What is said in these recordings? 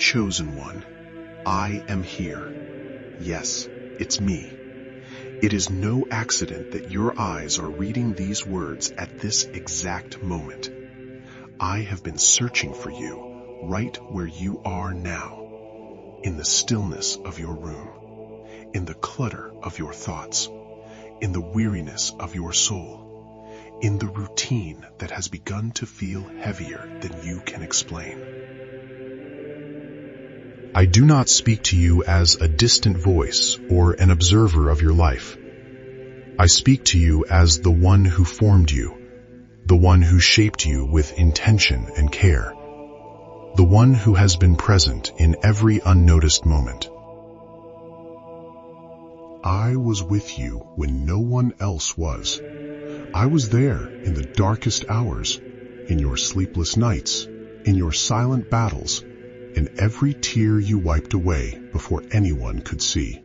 chosen one, I am here. Yes, it's me. It is no accident that your eyes are reading these words at this exact moment. I have been searching for you right where you are now, in the stillness of your room, in the clutter of your thoughts, in the weariness of your soul, in the routine that has begun to feel heavier than you can explain. I do not speak to you as a distant voice or an observer of your life. I speak to you as the one who formed you, the one who shaped you with intention and care, the one who has been present in every unnoticed moment. I was with you when no one else was. I was there in the darkest hours, in your sleepless nights, in your silent battles, in every tear you wiped away before anyone could see.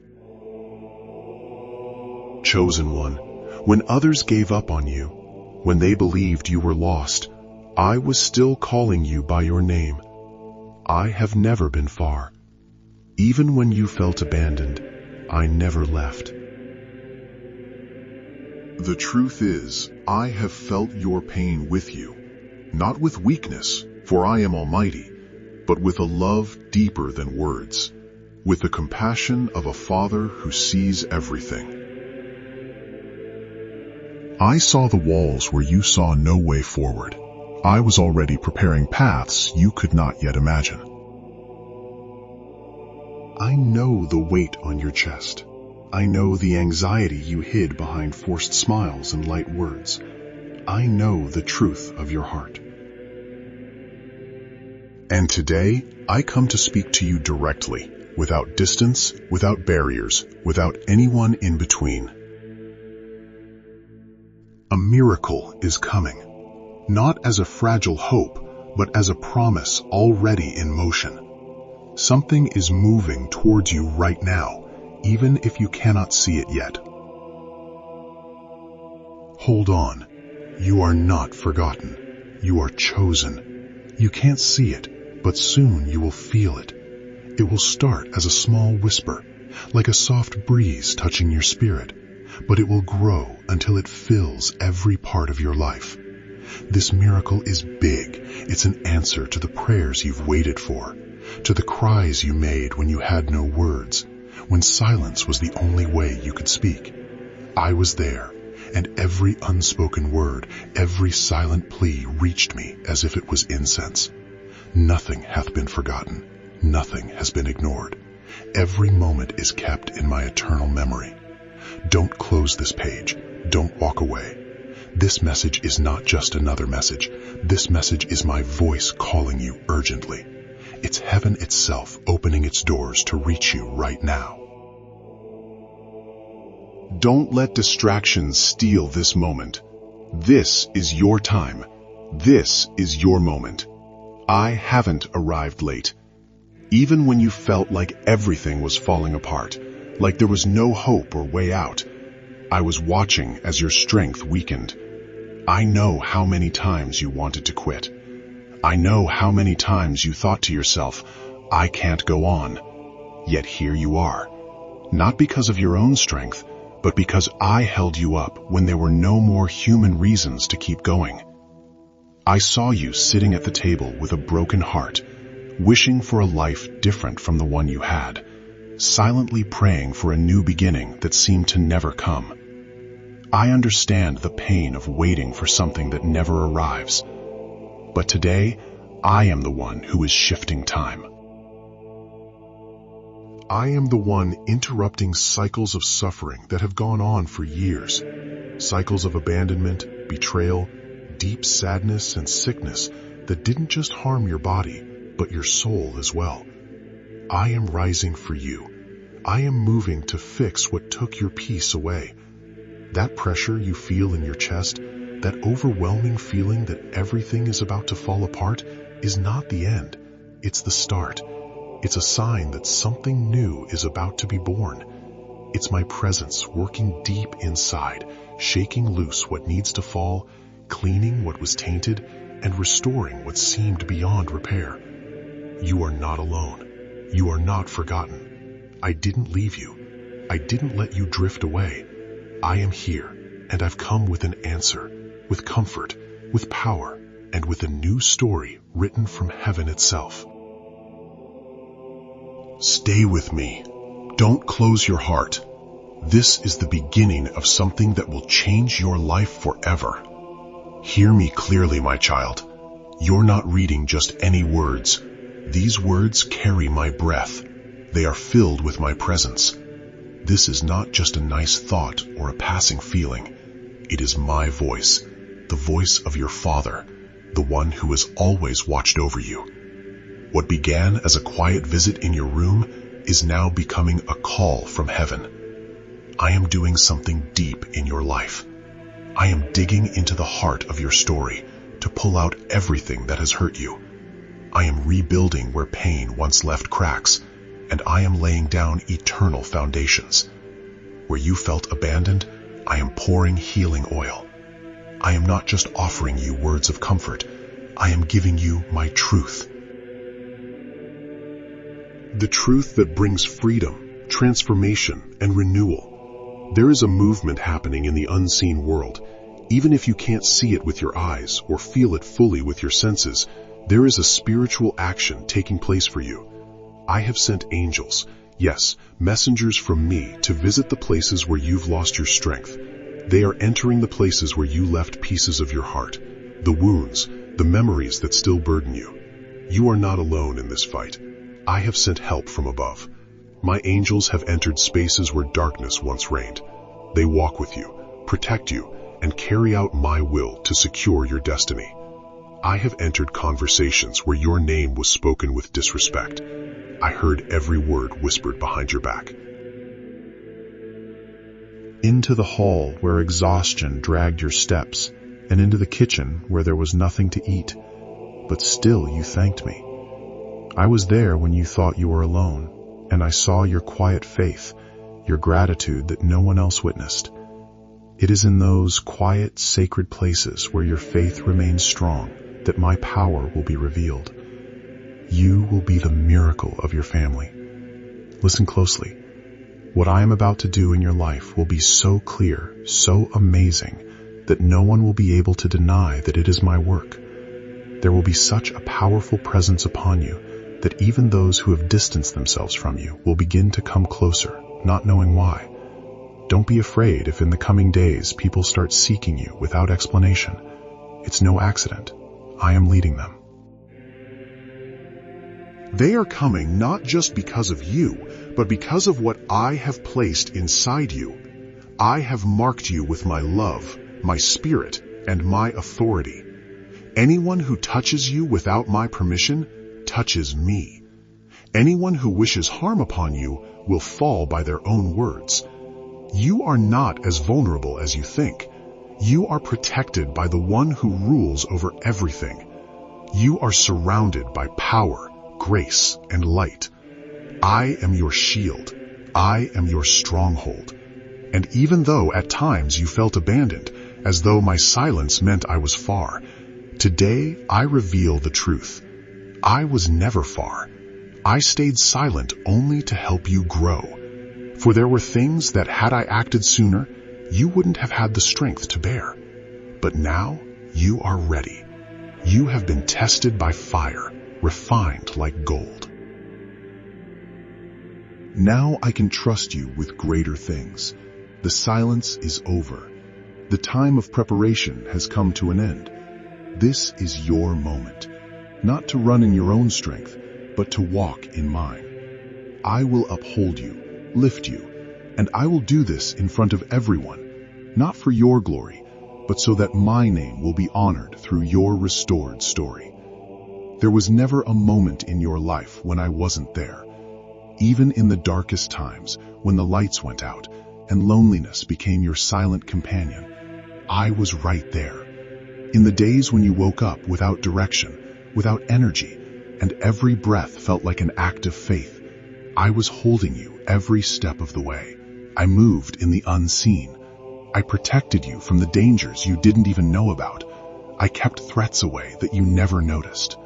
Chosen one, when others gave up on you, when they believed you were lost, I was still calling you by your name. I have never been far. Even when you felt abandoned, I never left. The truth is, I have felt your pain with you, not with weakness, for I am almighty, but with a love deeper than words, with the compassion of a father who sees everything. I saw the walls where you saw no way forward. I was already preparing paths you could not yet imagine. I know the weight on your chest. I know the anxiety you hid behind forced smiles and light words. I know the truth of your heart. And today, I come to speak to you directly, without distance, without barriers, without anyone in between. A miracle is coming, not as a fragile hope, but as a promise already in motion. Something is moving towards you right now, even if you cannot see it yet. Hold on. You are not forgotten. You are chosen. You can't see it, but soon you will feel it. It will start as a small whisper, like a soft breeze touching your spirit, but it will grow until it fills every part of your life. This miracle is big. It's an answer to the prayers you've waited for, to the cries you made when you had no words, when silence was the only way you could speak. I was there, and every unspoken word, every silent plea reached me as if it was incense. Nothing hath been forgotten. Nothing has been ignored. Every moment is kept in my eternal memory. Don't close this page. Don't walk away. This message is not just another message. This message is my voice calling you urgently. It's heaven itself opening its doors to reach you right now. Don't let distractions steal this moment. This is your time. This is your moment. I haven't arrived late. Even when you felt like everything was falling apart, like there was no hope or way out, I was watching as your strength weakened. I know how many times you wanted to quit. I know how many times you thought to yourself, I can't go on. Yet here you are. Not because of your own strength, but because I held you up when there were no more human reasons to keep going. I saw you sitting at the table with a broken heart, wishing for a life different from the one you had, silently praying for a new beginning that seemed to never come. I understand the pain of waiting for something that never arrives. But today, I am the one who is shifting time. I am the one interrupting cycles of suffering that have gone on for years. Cycles of abandonment, betrayal, deep sadness and sickness that didn't just harm your body, but your soul as well. I am rising for you. I am moving to fix what took your peace away. That pressure you feel in your chest, that overwhelming feeling that everything is about to fall apart, is not the end. It's the start. It's a sign that something new is about to be born. It's my presence working deep inside, shaking loose what needs to fall, cleaning what was tainted, and restoring what seemed beyond repair. You are not alone. You are not forgotten. I didn't leave you. I didn't let you drift away. I am here, and I've come with an answer, with comfort, with power, and with a new story written from heaven itself. Stay with me. Don't close your heart. This is the beginning of something that will change your life forever. Hear me clearly, my child. You're not reading just any words. These words carry my breath. They are filled with my presence. This is not just a nice thought or a passing feeling. It is my voice, the voice of your Father, the one who has always watched over you. What began as a quiet visit in your room is now becoming a call from heaven. I am doing something deep in your life. I am digging into the heart of your story to pull out everything that has hurt you. I am rebuilding where pain once left cracks, and I am laying down eternal foundations. Where you felt abandoned, I am pouring healing oil. I am not just offering you words of comfort. I am giving you my truth. The truth that brings freedom, transformation, and renewal. There is a movement happening in the unseen world. Even if you can't see it with your eyes or feel it fully with your senses, there is a spiritual action taking place for you. I have sent angels, yes, messengers from me, to visit the places where you've lost your strength. They are entering the places where you left pieces of your heart, the wounds, the memories that still burden you. You are not alone in this fight. I have sent help from above. My angels have entered spaces where darkness once reigned. They walk with you, protect you, and carry out my will to secure your destiny. I have entered conversations where your name was spoken with disrespect. I heard every word whispered behind your back. Into the hall where exhaustion dragged your steps, and into the kitchen where there was nothing to eat. But still you thanked me. I was there when you thought you were alone, and I saw your quiet faith, your gratitude that no one else witnessed. It is in those quiet, sacred places where your faith remains strong that my power will be revealed. You will be the miracle of your family. Listen closely. What I am about to do in your life will be so clear, so amazing, that no one will be able to deny that it is my work. There will be such a powerful presence upon you that even those who have distanced themselves from you will begin to come closer, not knowing why. Don't be afraid if in the coming days people start seeking you without explanation. It's no accident. I am leading them. They are coming not just because of you, but because of what I have placed inside you. I have marked you with my love, my spirit, and my authority. Anyone who touches you without my permission touches me. Anyone who wishes harm upon you will fall by their own words. You are not as vulnerable as you think. You are protected by the one who rules over everything. You are surrounded by power, grace, and light. I am your shield. I am your stronghold. And even though at times you felt abandoned, as though my silence meant I was far, today I reveal the truth. I was never far. I stayed silent only to help you grow. For there were things that had I acted sooner, you wouldn't have had the strength to bear. But now you are ready. You have been tested by fire, refined like gold. Now I can trust you with greater things. The silence is over. The time of preparation has come to an end. This is your moment. Not to run in your own strength, but to walk in mine. I will uphold you, lift you, and I will do this in front of everyone, not for your glory, but so that my name will be honored through your restored story. There was never a moment in your life when I wasn't there. Even in the darkest times, when the lights went out and loneliness became your silent companion, I was right there. In the days when you woke up without direction, without energy, and every breath felt like an act of faith, I was holding you every step of the way. I moved in the unseen. I protected you from the dangers you didn't even know about. I kept threats away that you never noticed.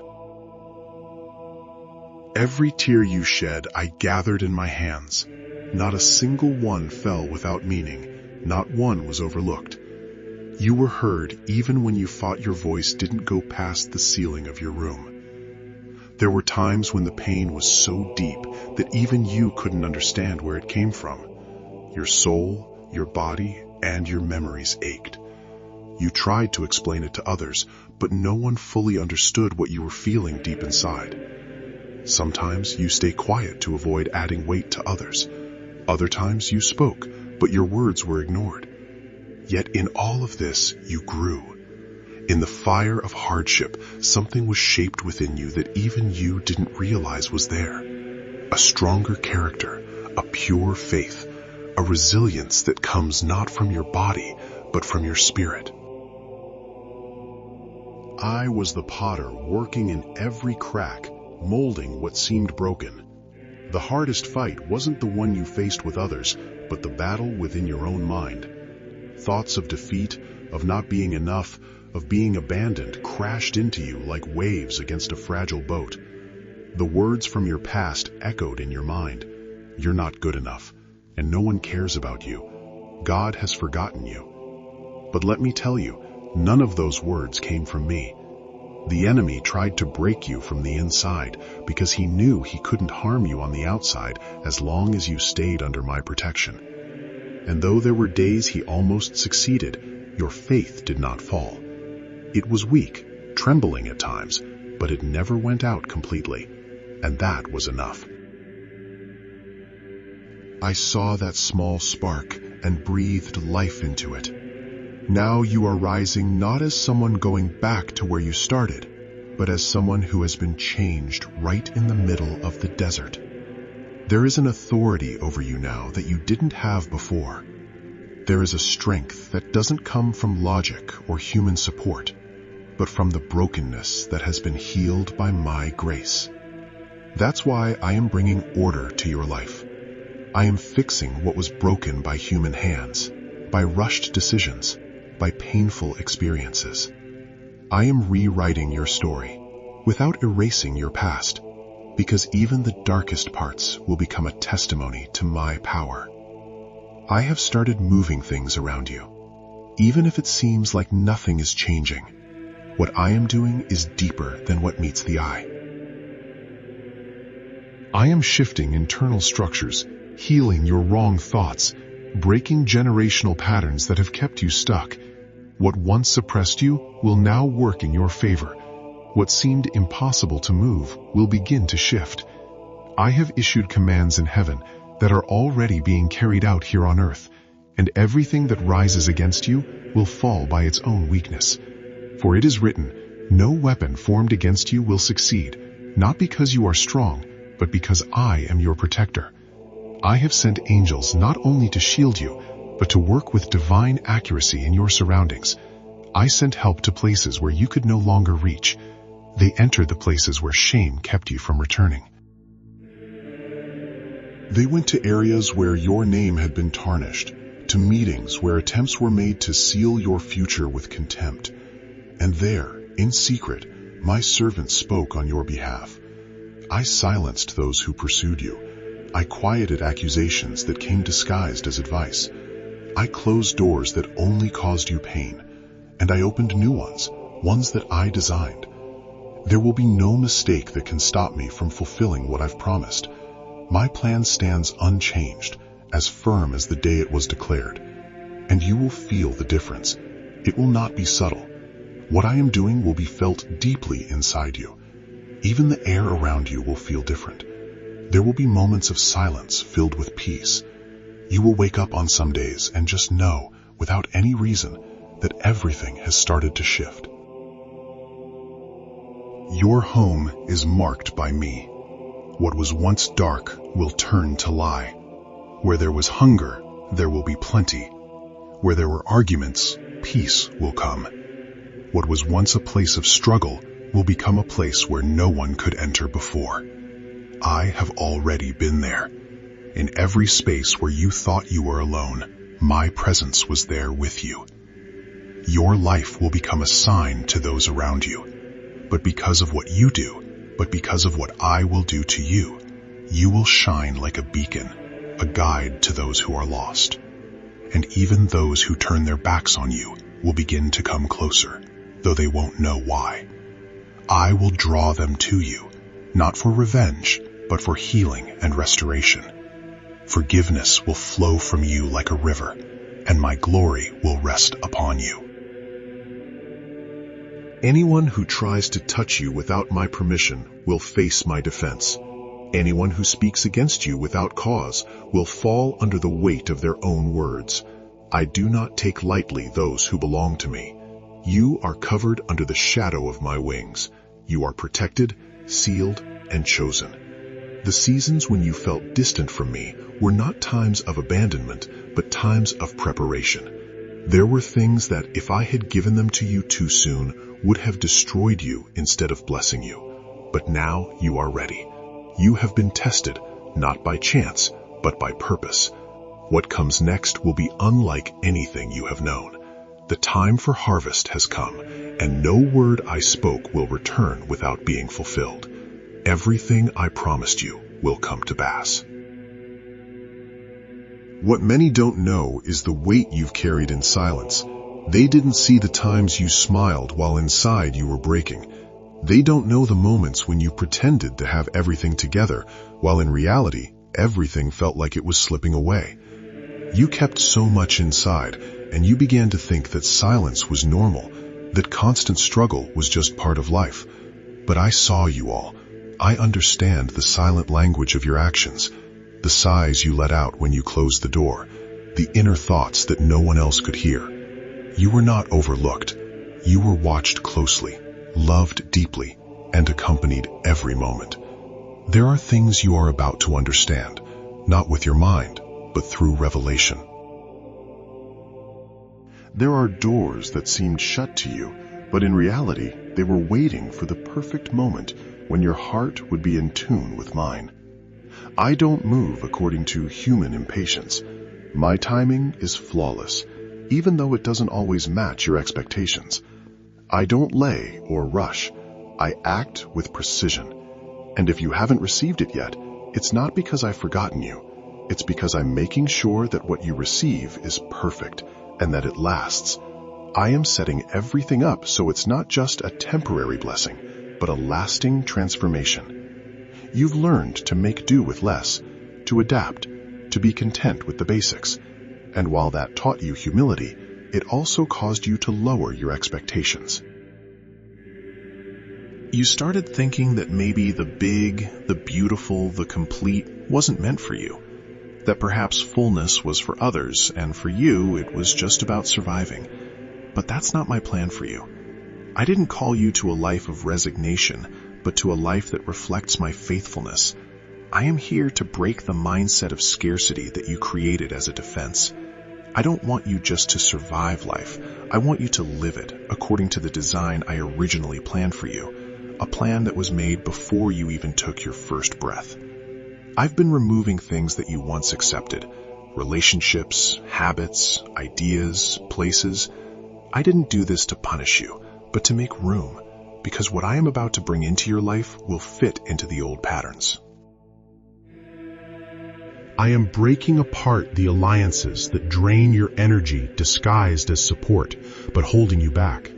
Every tear you shed, I gathered in my hands. Not a single one fell without meaning. Not one was overlooked. You were heard even when you thought your voice didn't go past the ceiling of your room. There were times when the pain was so deep that even you couldn't understand where it came from. Your soul, your body, and your memories ached. You tried to explain it to others, but no one fully understood what you were feeling deep inside. Sometimes you stay quiet to avoid adding weight to others. Other times you spoke, but your words were ignored. Yet in all of this, you grew. In the fire of hardship, something was shaped within you that even you didn't realize was there. A stronger character, a pure faith, a resilience that comes not from your body, but from your spirit. I was the potter working in every crack, molding what seemed broken. The hardest fight wasn't the one you faced with others, but the battle within your own mind. Thoughts of defeat, of not being enough, of being abandoned crashed into you like waves against a fragile boat. The words from your past echoed in your mind. You're not good enough, and no one cares about you. God has forgotten you. But let me tell you, none of those words came from me. The enemy tried to break you from the inside because he knew he couldn't harm you on the outside as long as you stayed under my protection. And though there were days he almost succeeded, your faith did not fall. It was weak, trembling at times, but it never went out completely, and that was enough. I saw that small spark and breathed life into it. Now you are rising not as someone going back to where you started, but as someone who has been changed right in the middle of the desert. There is an authority over you now that you didn't have before. There is a strength that doesn't come from logic or human support, but from the brokenness that has been healed by my grace. That's why I am bringing order to your life. I am fixing what was broken by human hands, by rushed decisions, by painful experiences. I am rewriting your story without erasing your past, because even the darkest parts will become a testimony to my power. I have started moving things around you, even if it seems like nothing is changing. What I am doing is deeper than what meets the eye. I am shifting internal structures, healing your wrong thoughts, breaking generational patterns that have kept you stuck. What once suppressed you will now work in your favor. What seemed impossible to move will begin to shift. I have issued commands in heaven that are already being carried out here on earth, and everything that rises against you will fall by its own weakness. For it is written, no weapon formed against you will succeed, not because you are strong, but because I am your protector. I have sent angels not only to shield you, but to work with divine accuracy in your surroundings. I sent help to places where you could no longer reach. They entered the places where shame kept you from returning. They went to areas where your name had been tarnished, to meetings where attempts were made to seal your future with contempt. And there, in secret, my servant spoke on your behalf. I silenced those who pursued you. I quieted accusations that came disguised as advice. I closed doors that only caused you pain, and I opened new ones, ones that I designed. There will be no mistake that can stop me from fulfilling what I've promised. My plan stands unchanged, as firm as the day it was declared. And you will feel the difference. It will not be subtle. What I am doing will be felt deeply inside you. Even the air around you will feel different. There will be moments of silence filled with peace. You will wake up on some days and just know, without any reason, that everything has started to shift. Your home is marked by me. What was once dark will turn to light. Where there was hunger, there will be plenty. Where there were arguments, peace will come. What was once a place of struggle will become a place where no one could enter before. I have already been there. In every space where you thought you were alone, my presence was there with you. Your life will become a sign to those around you. But because of what you do, but because of what I will do to you, you will shine like a beacon, a guide to those who are lost. And even those who turn their backs on you will begin to come closer, though they won't know why. I will draw them to you, not for revenge, but for healing and restoration. Forgiveness will flow from you like a river, and my glory will rest upon you. Anyone who tries to touch you without my permission will face my defense. Anyone who speaks against you without cause will fall under the weight of their own words. I do not take lightly those who belong to me. You are covered under the shadow of my wings. You are protected, sealed, and chosen. The seasons when you felt distant from me were not times of abandonment, but times of preparation. There were things that, if I had given them to you too soon, would have destroyed you instead of blessing you. But now you are ready. You have been tested, not by chance, but by purpose. What comes next will be unlike anything you have known. The time for harvest has come, and no word I spoke will return without being fulfilled. Everything I promised you will come to pass. What many don't know is the weight you've carried in silence. They didn't see the times you smiled while inside you were breaking. They don't know the moments when you pretended to have everything together, while in reality, everything felt like it was slipping away. You kept so much inside, and you began to think that silence was normal, that constant struggle was just part of life. But I saw you all. I understand the silent language of your actions, the sighs you let out when you closed the door, the inner thoughts that no one else could hear. You were not overlooked. You were watched closely, loved deeply, and accompanied every moment. There are things you are about to understand, not with your mind, but through revelation. There are doors that seemed shut to you, but in reality, they were waiting for the perfect moment when your heart would be in tune with mine. I don't move according to human impatience. My timing is flawless, even though it doesn't always match your expectations. I don't lay or rush. I act with precision. And if you haven't received it yet, it's not because I've forgotten you. It's because I'm making sure that what you receive is perfect and that it lasts. I am setting everything up so it's not just a temporary blessing, but a lasting transformation. You've learned to make do with less, to adapt, to be content with the basics. And while that taught you humility, it also caused you to lower your expectations. You started thinking that maybe the big, the beautiful, the complete wasn't meant for you. That perhaps fullness was for others, and for you it was just about surviving. But that's not my plan for you. I didn't call you to a life of resignation, but to a life that reflects my faithfulness. I am here to break the mindset of scarcity that you created as a defense. I don't want you just to survive life. I want you to live it according to the design I originally planned for you, a plan that was made before you even took your first breath. I've been removing things that you once accepted, relationships, habits, ideas, places. I didn't do this to punish you, but to make room, because what I am about to bring into your life will fit into the old patterns. I am breaking apart the alliances that drain your energy disguised as support, but holding you back.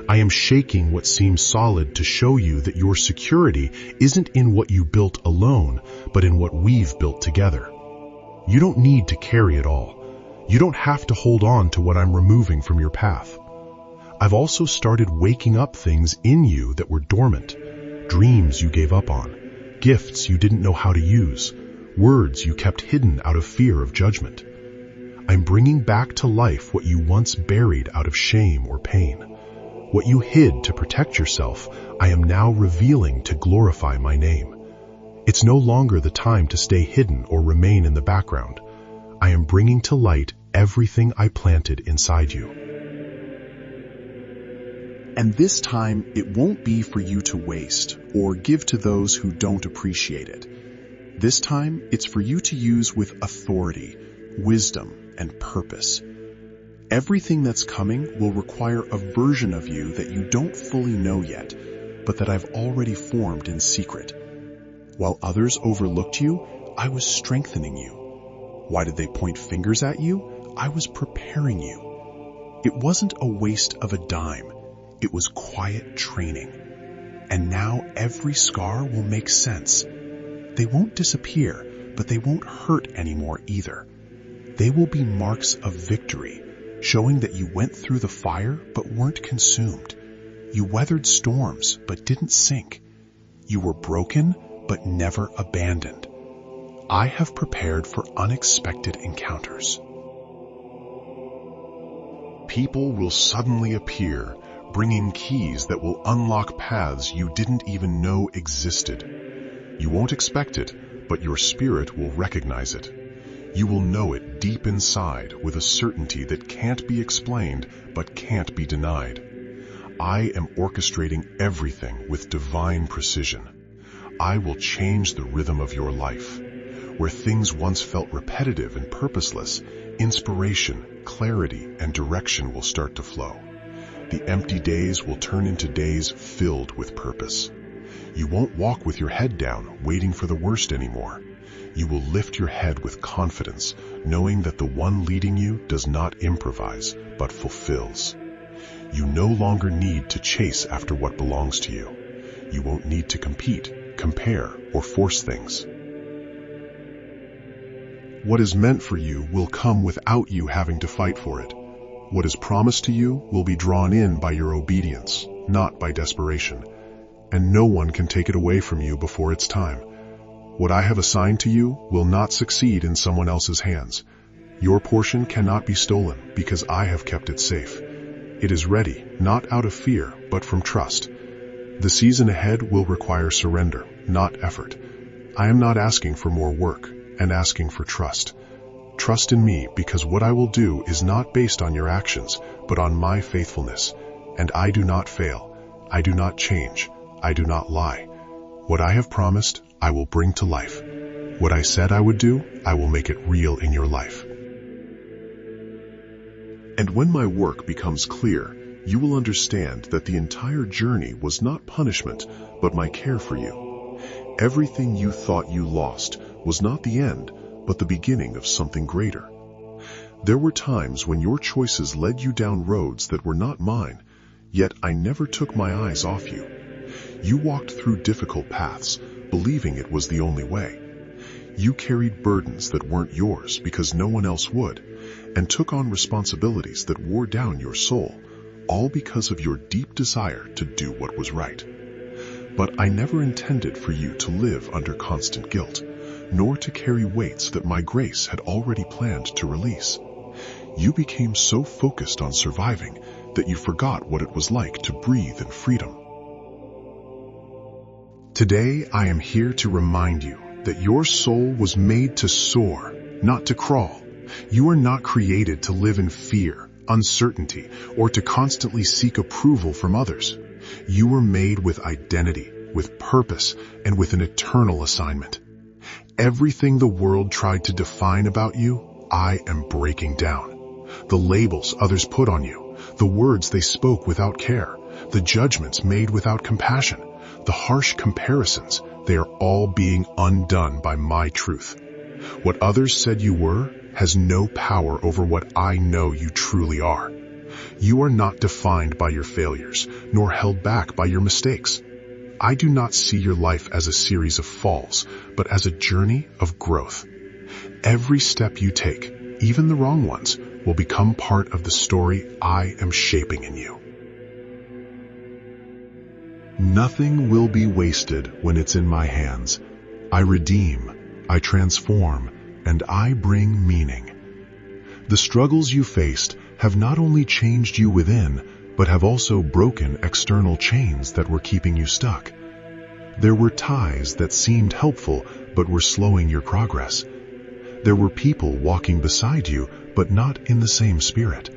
I am shaking what seems solid to show you that your security isn't in what you built alone, but in what we've built together. You don't need to carry it all. You don't have to hold on to what I'm removing from your path. I've also started waking up things in you that were dormant, dreams you gave up on, gifts you didn't know how to use, words you kept hidden out of fear of judgment. I'm bringing back to life what you once buried out of shame or pain. What you hid to protect yourself, I am now revealing to glorify my name. It's no longer the time to stay hidden or remain in the background. I am bringing to light everything I planted inside you. And this time, it won't be for you to waste or give to those who don't appreciate it. This time, it's for you to use with authority, wisdom, and purpose. Everything that's coming will require a version of you that you don't fully know yet, but that I've already formed in secret. While others overlooked you, I was strengthening you. Why did they point fingers at you? I was preparing you. It wasn't a waste of a dime. It was quiet training. And now every scar will make sense. They won't disappear, but they won't hurt anymore either. They will be marks of victory, showing that you went through the fire but weren't consumed. You weathered storms but didn't sink. You were broken but never abandoned. I have prepared for unexpected encounters. People will suddenly appear, bringing keys that will unlock paths you didn't even know existed. You won't expect it, but your spirit will recognize it. You will know it deep inside with a certainty that can't be explained but can't be denied. I am orchestrating everything with divine precision. I will change the rhythm of your life. Where things once felt repetitive and purposeless, inspiration, clarity, and direction will start to flow. The empty days will turn into days filled with purpose. You won't walk with your head down, waiting for the worst anymore. You will lift your head with confidence, knowing that the one leading you does not improvise, but fulfills. You no longer need to chase after what belongs to you. You won't need to compete, compare, or force things. What is meant for you will come without you having to fight for it. What is promised to you will be drawn in by your obedience, not by desperation. And no one can take it away from you before it's time. What I have assigned to you will not succeed in someone else's hands. Your portion cannot be stolen because I have kept it safe. It is ready, not out of fear, but from trust. The season ahead will require surrender, not effort. I am not asking for more work, and asking for trust. Trust in me, because what I will do is not based on your actions, but on my faithfulness. And I do not fail. I do not change. I do not lie. What I have promised, I will bring to life. What I said I would do, I will make it real in your life. And when my work becomes clear, you will understand that the entire journey was not punishment, but my care for you. Everything you thought you lost was not the end, but the beginning of something greater. There were times when your choices led you down roads that were not mine, yet I never took my eyes off you. You walked through difficult paths, believing it was the only way. You carried burdens that weren't yours because no one else would, and took on responsibilities that wore down your soul, all because of your deep desire to do what was right. But I never intended for you to live under constant guilt, nor to carry weights that my grace had already planned to release. You became so focused on surviving that you forgot what it was like to breathe in freedom. Today, I am here to remind you that your soul was made to soar, not to crawl. You are not created to live in fear, uncertainty, or to constantly seek approval from others. You were made with identity, with purpose, and with an eternal assignment. Everything the world tried to define about you, I am breaking down. The labels others put on you, the words they spoke without care, the judgments made without compassion, the harsh comparisons, they are all being undone by my truth. What others said you were has no power over what I know you truly are. You are not defined by your failures, nor held back by your mistakes. I do not see your life as a series of falls, but as a journey of growth. Every step you take, even the wrong ones, will become part of the story I am shaping in you. Nothing will be wasted when it's in my hands. I redeem, I transform, and I bring meaning. The struggles you faced have not only changed you within, but have also broken external chains that were keeping you stuck. There were ties that seemed helpful, but were slowing your progress. There were people walking beside you, but not in the same spirit.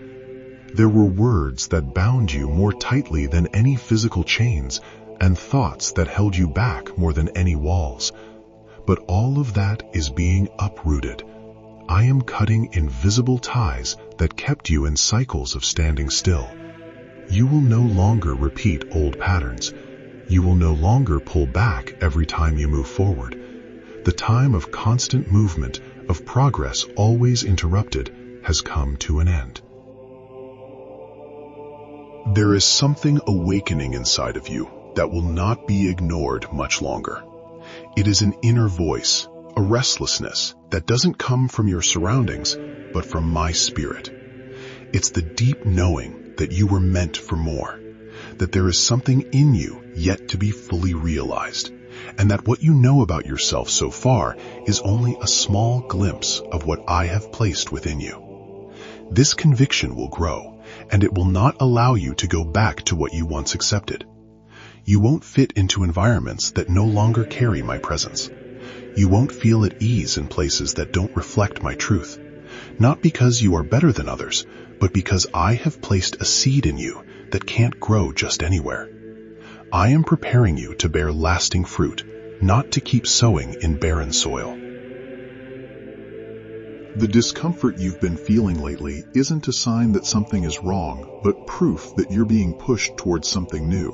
There were words that bound you more tightly than any physical chains, and thoughts that held you back more than any walls. But all of that is being uprooted. I am cutting invisible ties that kept you in cycles of standing still. You will no longer repeat old patterns. You will no longer pull back every time you move forward. The time of constant movement, of progress always interrupted, has come to an end. There is something awakening inside of you that will not be ignored much longer. It is an inner voice, a restlessness that doesn't come from your surroundings, but from my spirit. It's the deep knowing that you were meant for more, that there is something in you yet to be fully realized, and that what you know about yourself so far is only a small glimpse of what I have placed within you. This conviction will grow, and it will not allow you to go back to what you once accepted. You won't fit into environments that no longer carry my presence. You won't feel at ease in places that don't reflect my truth, not because you are better than others, but because I have placed a seed in you that can't grow just anywhere. I am preparing you to bear lasting fruit, not to keep sowing in barren soil. The discomfort you've been feeling lately isn't a sign that something is wrong, but proof that you're being pushed towards something new.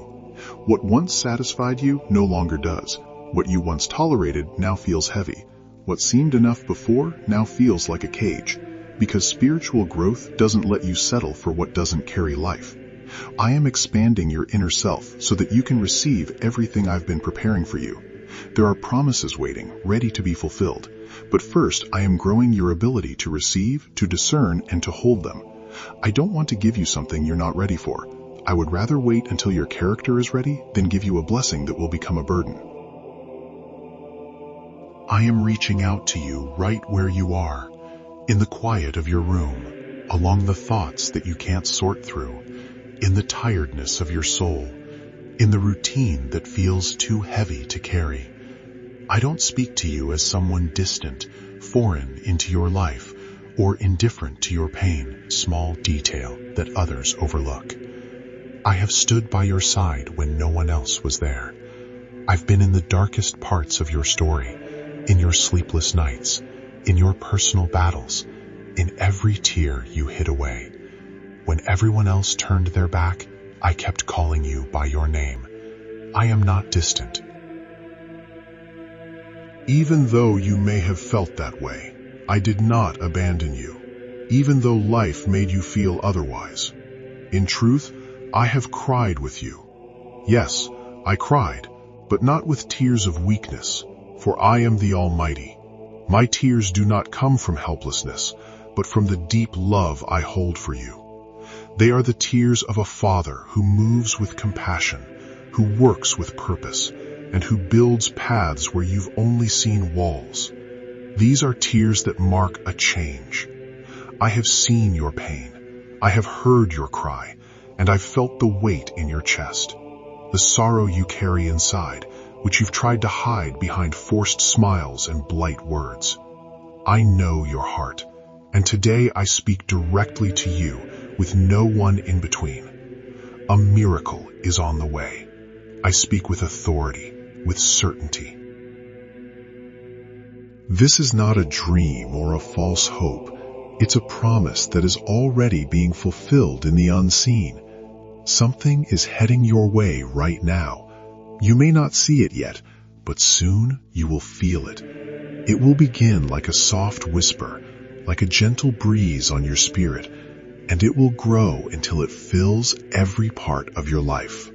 What once satisfied you no longer does. What you once tolerated now feels heavy. What seemed enough before now feels like a cage. Because spiritual growth doesn't let you settle for what doesn't carry life. I am expanding your inner self so that you can receive everything I've been preparing for you. There are promises waiting, ready to be fulfilled. But first, I am growing your ability to receive, to discern, and to hold them. I don't want to give you something you're not ready for. I would rather wait until your character is ready than give you a blessing that will become a burden. I am reaching out to you right where you are, in the quiet of your room, along the thoughts that you can't sort through, in the tiredness of your soul, in the routine that feels too heavy to carry. I don't speak to you as someone distant, foreign into your life, or indifferent to your pain, small detail that others overlook. I have stood by your side when no one else was there. I've been in the darkest parts of your story, in your sleepless nights, in your personal battles, in every tear you hid away. When everyone else turned their back, I kept calling you by your name. I am not distant. Even though you may have felt that way, I did not abandon you, even though life made you feel otherwise. In truth, I have cried with you. Yes, I cried, but not with tears of weakness, for I am the Almighty. My tears do not come from helplessness, but from the deep love I hold for you. They are the tears of a father who moves with compassion, who works with purpose, and who builds paths where you've only seen walls. These are tears that mark a change. I have seen your pain. I have heard your cry, and I've felt the weight in your chest, the sorrow you carry inside, which you've tried to hide behind forced smiles and blight words. I know your heart, and today I speak directly to you with no one in between. A miracle is on the way. I speak with authority, with certainty. This is not a dream or a false hope. It's a promise that is already being fulfilled in the unseen. Something is heading your way right now. You may not see it yet, but soon you will feel it. It will begin like a soft whisper, like a gentle breeze on your spirit, and it will grow until it fills every part of your life.